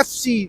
FC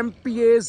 MPAs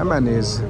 MNAs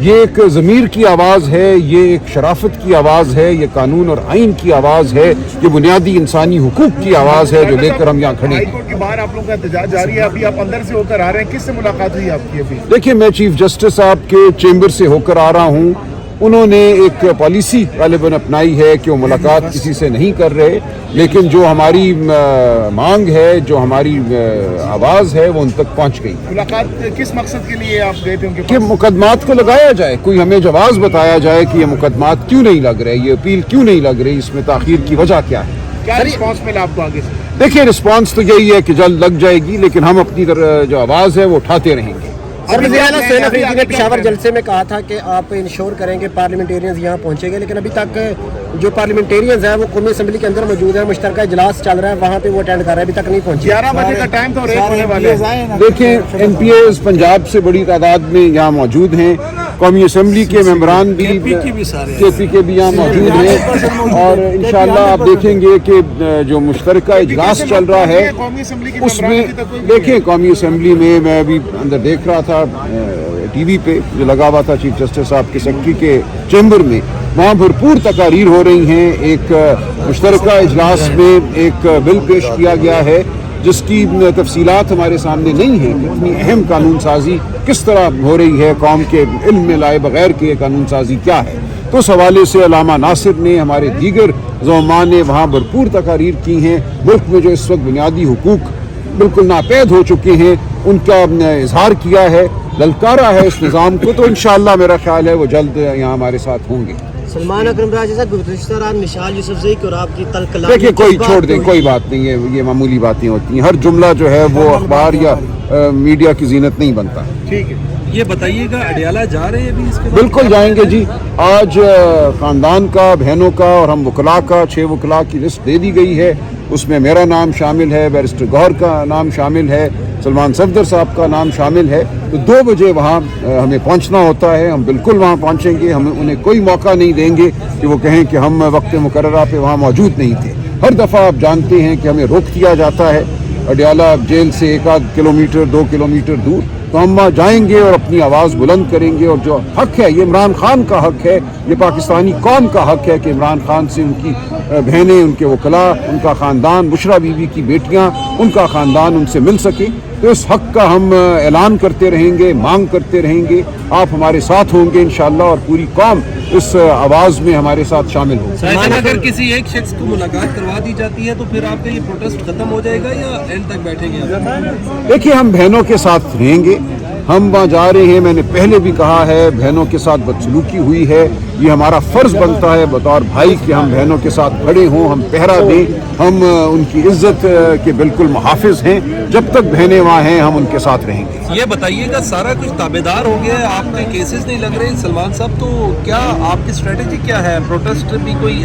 یہ ایک ضمیر کی آواز ہے, یہ ایک شرافت کی آواز ہے, یہ قانون اور آئین کی آواز ہے, یہ بنیادی انسانی حقوق کی آواز ہے جو لے کر ہم یہاں کھڑے ہائی ہیں. کورٹ کے باہر آپ لوگوں کا احتجاج جاری ہے, ابھی آپ اندر سے ہو کر آ رہے ہیں, کس سے ملاقات ہوئی آپ کی ابھی؟ دیکھیں, میں چیف جسٹس صاحب کے چیمبر سے ہو کر آ رہا ہوں. انہوں نے ایک پالیسی غالباً اپنائی ہے کہ وہ ملاقات کسی سے نہیں کر رہے, لیکن جو ہماری مانگ ہے, جو ہماری آواز ہے, وہ ان تک پہنچ گئی. ملاقات کس مقصد کے لیے آپ گئے تھے ان کے کہ پاس؟ مقدمات کو لگایا جائے, کوئی ہمیں جواز بتایا جائے کہ یہ مقدمات کیوں نہیں لگ رہے, یہ اپیل کیوں نہیں لگ رہی, اس میں تاخیر کی وجہ کیا ہے. کیا رسپانس ملا آپ کو آگے سے؟ دیکھیں, رسپانس تو یہی ہے کہ جلد لگ جائے گی, لیکن ہم اپنی جو آواز ہے وہ اٹھاتے رہیں گے. سر وزیر اعلیٰ حسین افریدی نے پشاور جلسے میں کہا تھا کہ آپ انشور کریں گے پارلیمنٹیرینز یہاں پہنچیں گے, لیکن ابھی تک جو پارلیمنٹیرینز ہیں وہ قومی اسمبلی کے اندر موجود ہیں, مشترکہ اجلاس چل رہا ہے, وہاں پہ وہ اٹینڈ کر رہے ہیں, ابھی تک نہیں پہنچے. 11 بجے کا ٹائم تو ریٹ ہونے والے ہیں. دیکھیں, ایم پی ایز پنجاب سے بڑی تعداد میں یہاں موجود ہیں, قومی اسمبلی کے ممبران بھی, کے پی کے بھی یہاں موجود ہیں, اور انشاءاللہ آپ دیکھیں گے کہ جو مشترکہ اجلاس چل رہا ہے قومی اسمبلی کی اس میں, دیکھیں قومی اسمبلی میں ابھی اندر دیکھ رہا تھا ٹی وی پہ جو لگا ہوا تھا چیف جسٹس صاحب کے سیکرٹری کے چیمبر میں, وہاں بھرپور تقاریر ہو رہی ہیں. ایک مشترکہ اجلاس میں ایک بل پیش کیا گیا ہے جس کی تفصیلات ہمارے سامنے نہیں ہیں, اتنی اہم قانون سازی کس طرح ہو رہی ہے, قوم کے علم میں لائے بغیر کہ یہ قانون سازی کیا ہے. تو اس حوالے سے علامہ ناصر نے, ہمارے دیگر زعماء نے وہاں بھرپور تقاریر کی ہیں. ملک میں جو اس وقت بنیادی حقوق بالکل ناپید ہو چکے ہیں ان کا اظہار کیا ہے, للکارا ہے اس نظام کو. تو انشاءاللہ میرا خیال ہے وہ جلد یہاں ہمارے ساتھ ہوں گے. سلمان اکرم راجہ صاحب گزشتہ رات مشال یوسفزئی اور آپ کی تلکلام, دیکھیں, کوئی چھوڑ دیں, کوئی بات نہیں ہے, یہ معمولی باتیں ہوتی ہیں. ہر جملہ جو ہے وہ اخبار یا میڈیا کی زینت نہیں بنتا. ٹھیک ہے, یہ بتائیے گا اڈیالہ جا رہے ہیں ابھی اس کے بعد؟ بالکل جائیں گے جی. آج خاندان کا, بہنوں کا اور ہم وکلاء کا 6 وکلاء کی لسٹ دے دی گئی ہے. اس میں میرا نام شامل ہے, بیرسٹر گوہر کا نام شامل ہے, سلمان صفدر صاحب کا نام شامل ہے. تو 2 بجے وہاں ہمیں پہنچنا ہوتا ہے, ہم بالکل وہاں پہنچیں گے. ہم انہیں کوئی موقع نہیں دیں گے کہ وہ کہیں کہ ہم وقت مقررہ پہ وہاں موجود نہیں تھے. ہر دفعہ آپ جانتے ہیں کہ ہمیں روک دیا جاتا ہے اڈیالہ جیل سے 1 آدھ کلومیٹر 2 کلومیٹر دور, تو ہم وہاں جائیں گے اور اپنی آواز بلند کریں گے. اور جو حق ہے, یہ عمران خان کا حق ہے, یہ پاکستانی قوم کا حق ہے کہ عمران خان سے ان کی بہنیں, ان کے وکلاء, ان کا خاندان, بشرا بی بی کی بیٹیاں, ان کا خاندان ان سے مل سکے. تو اس حق کا ہم اعلان کرتے رہیں گے, مانگ کرتے رہیں گے. آپ ہمارے ساتھ ہوں گے انشاءاللہ, اور پوری قوم اس آواز میں ہمارے ساتھ شامل ہوگی. اگر کسی ایک شخص کو ملاقات کروا دی جاتی ہے تو پھر آپ کا یہ پروٹیسٹ ختم ہو جائے گا یا اینڈ تک بیٹھیں گے آپ؟ دیکھیے, ہم بہنوں کے ساتھ رہیں گے. ہم وہاں جا رہے ہیں, میں نے پہلے بھی کہا ہے, بہنوں کے ساتھ بدسلوکی ہوئی ہے. یہ ہمارا فرض بنتا ہے بطور بھائی کہ ہم بہنوں کے ساتھ کھڑے ہوں, ہم پہرا دیں. ہم ان کی عزت کے بالکل محافظ ہیں. جب تک بہنیں وہاں ہیں ہم ان کے ساتھ رہیں گے. یہ بتائیے گا, سارا کچھ تابعدار ہو گیا ہے, آپ کے کیسز نہیں لگ رہے سلمان صاحب, تو کیا آپ کی اسٹریٹجی کیا ہے؟ پروٹیسٹ بھی کوئی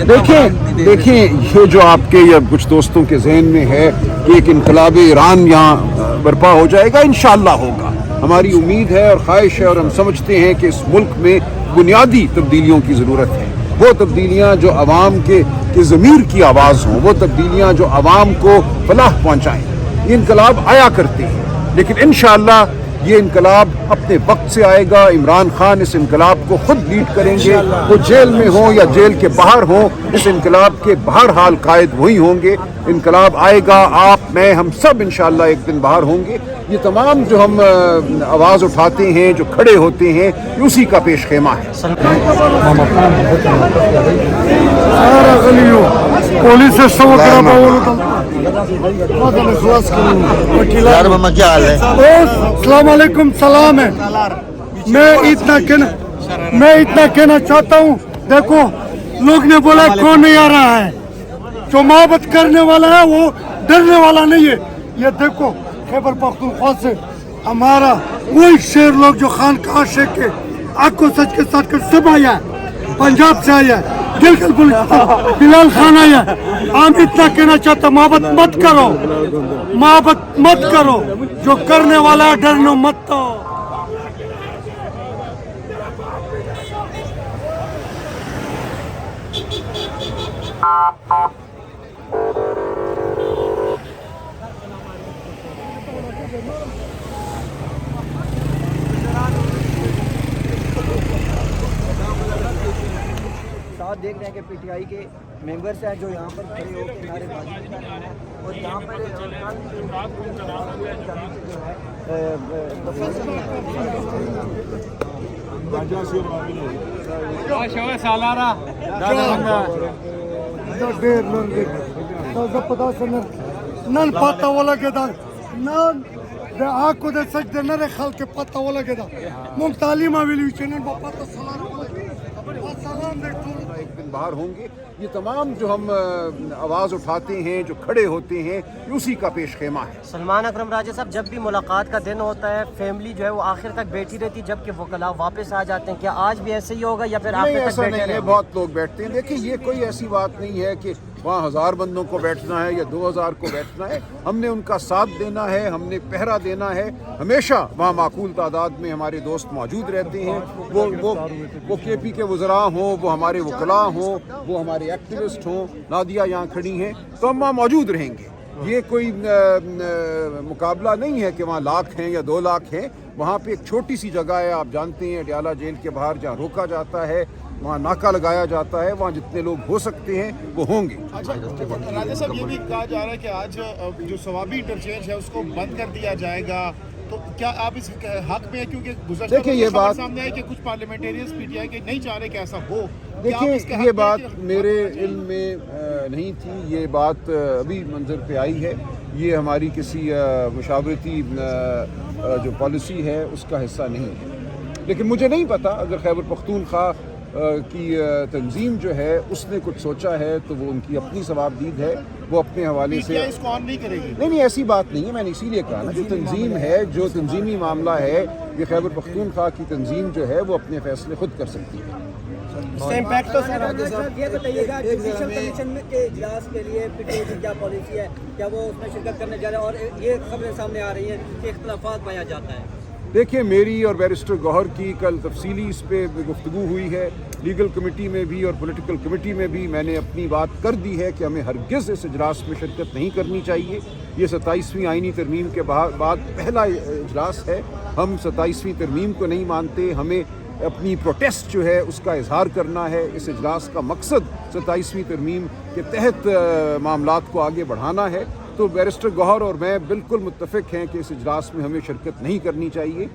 دیکھیں, یہ جو آپ کے یا کچھ دوستوں کے ذہن میں ہے کہ ایک انقلاب ایران یہاں برپا ہو جائے گا, انشاءاللہ ہوگا. ہماری امید ہے اور خواہش ہے, اور ہم سمجھتے ہیں کہ اس ملک میں بنیادی تبدیلیوں کی ضرورت ہے. وہ تبدیلیاں جو عوام کے ضمیر کی آواز ہوں, وہ تبدیلیاں جو عوام کو فلاح پہنچائیں. یہ انقلاب آیا کرتے ہیں, لیکن انشاءاللہ یہ انقلاب اپنے وقت سے آئے گا. عمران خان اس انقلاب کو خود لیڈ کریں گے, وہ جیل میں ہوں یا جیل کے باہر ہوں, اس انقلاب کے بہرحال قائد وہی ہوں گے. انقلاب آئے گا, آپ, میں, ہم سب انشاءاللہ ایک دن باہر ہوں گے. یہ تمام جو ہم آواز اٹھاتے ہیں, جو کھڑے ہوتے ہیں, اسی کا پیش خیمہ ہے. پولیس سے سو السلام علیکم, سلام ہے. میں اتنا کہنا چاہتا ہوں, دیکھو لوگ نے بولا کون نہیں آ رہا ہے, جو محبت کرنے والا ہے وہ ڈرنے والا نہیں ہے. یہ دیکھو خیبر پختونخوا سے ہمارا وہی شیر لوگ جو خان کا عاشق کے آنکھ کو سچ کے ساتھ کر سب آیا ہے, پنجاب سے آیا ہے, گلگت بلال خان آیا ہے. ہم اتنا کہنا چاہتا, محبت مت کرو, محبت مت کرو, جو کرنے والا ڈرنا مت تو. پی آئی کے ممبرس ہیں جو یہاں پر کھڑے ہو کنارے بازی کر رہے ہیں اور یہاں پر نن پتا ولا كده نن ده اكو ده سجده نره خلق پتا ولا كده مم تعلیم اویلی چنن با پتا سلام دے ایک دن باہر ہوں گے. یہ تمام جو ہم آواز اٹھاتے ہیں جو کھڑے ہوتے ہیں اسی کا پیش خیمہ ہے. سلمان اکرم راجہ صاحب جب بھی ملاقات کا دن ہوتا ہے فیملی جو ہے وہ آخر تک بیٹھی رہتی جبکہ وکلاء واپس آ جاتے ہیں, کیا آج بھی ایسے ہی ہوگا یا پھر نہیں, آخر تک ایسا بیٹھے نہیں ہے. رہیں؟ بہت لوگ بیٹھتے ہیں. دیکھیں یہ کوئی ایسی بات نہیں ہے کہ وہاں 1000 بندوں کو بیٹھنا ہے یا 2000 کو بیٹھنا ہے. ہم نے ان کا ساتھ دینا ہے, ہم نے پہرا دینا ہے. ہمیشہ وہاں معقول تعداد میں ہمارے دوست موجود رہتے ہیں. وہ کے پی کے وزراء ہوں, وہ ہمارے وکلاء ہوں, وہ ہمارے ایکٹیوسٹ ہوں. نادیہ یہاں کھڑی ہیں تو ہم وہاں موجود رہیں گے. یہ کوئی مقابلہ نہیں ہے کہ وہاں لاکھ ہیں یا 2 لاکھ ہیں. وہاں پہ ایک چھوٹی سی جگہ ہے, آپ جانتے ہیں اڈیالہ جیل کے باہر جہاں روکا جاتا ہے, وہاں ناکہ لگایا جاتا ہے. وہاں جتنے لوگ ہو سکتے ہیں وہ ہوں گے. اچھا راجہ صاحب یہ بھی کہا جا رہا ہے کہ آج جو ثوابی انٹرچینج ہے اس کو بند کر دیا جائے گا, تو کیا آپ اس حق میں ہیں؟ کیونکہ گزشتہ دیکھیں یہ بات سامنے آئی کہ کچھ پارلیمنٹیرینز پی ٹی آئی کے نہیں چاہ رہے کہ ایسا ہو. دیکھیں یہ بات میرے علم میں نہیں تھی. یہ بات ابھی منظر پہ آئی ہے. یہ ہماری کسی مشاورتی جو پالیسی ہے اس کا حصہ نہیں ہے. لیکن مجھے نہیں پتا, اگر خیبر پختونخوا کی تنظیم جو ہے اس نے کچھ سوچا ہے تو وہ ان کی اپنی ثوابدید ہے, وہ اپنے حوالے سے اس کو آن نہیں کرے گی. نہیں ایسی بات نہیں ہے. میں نے اسی لیے کہا نا, جو تنظیم ہے, جو تنظیمی معاملہ ہے, یہ خیبر پختونخوا کی تنظیم جو ہے وہ اپنے فیصلے خود کر سکتی ہے. یہ بتائیے گا جوڈیشل کمیشن کے اجلاس کے لیے پی ٹی آئی کی کیا پالیسی ہے, کیا وہ اس میں شرکت کرنے جا رہے ہیں؟ اور یہ خبریں سامنے آ رہی ہیں کہ اختلافات پایا جاتا ہے. دیکھیں میری اور بیرسٹر گوہر کی کل تفصیلی اس پہ گفتگو ہوئی ہے. لیگل کمیٹی میں بھی اور پولیٹیکل کمیٹی میں بھی میں نے اپنی بات کر دی ہے کہ ہمیں ہرگز اس اجلاس میں شرکت نہیں کرنی چاہیے. یہ 27ویں آئینی ترمیم کے بعد پہلا اجلاس ہے. ہم 27ویں ترمیم کو نہیں مانتے. ہمیں اپنی پروٹیسٹ جو ہے اس کا اظہار کرنا ہے. اس اجلاس کا مقصد 27ویں ترمیم کے تحت معاملات کو آگے بڑھانا ہے. تو بیرسٹر گوہر اور میں بالکل متفق ہیں کہ اس اجلاس میں ہمیں شرکت نہیں کرنی چاہیے.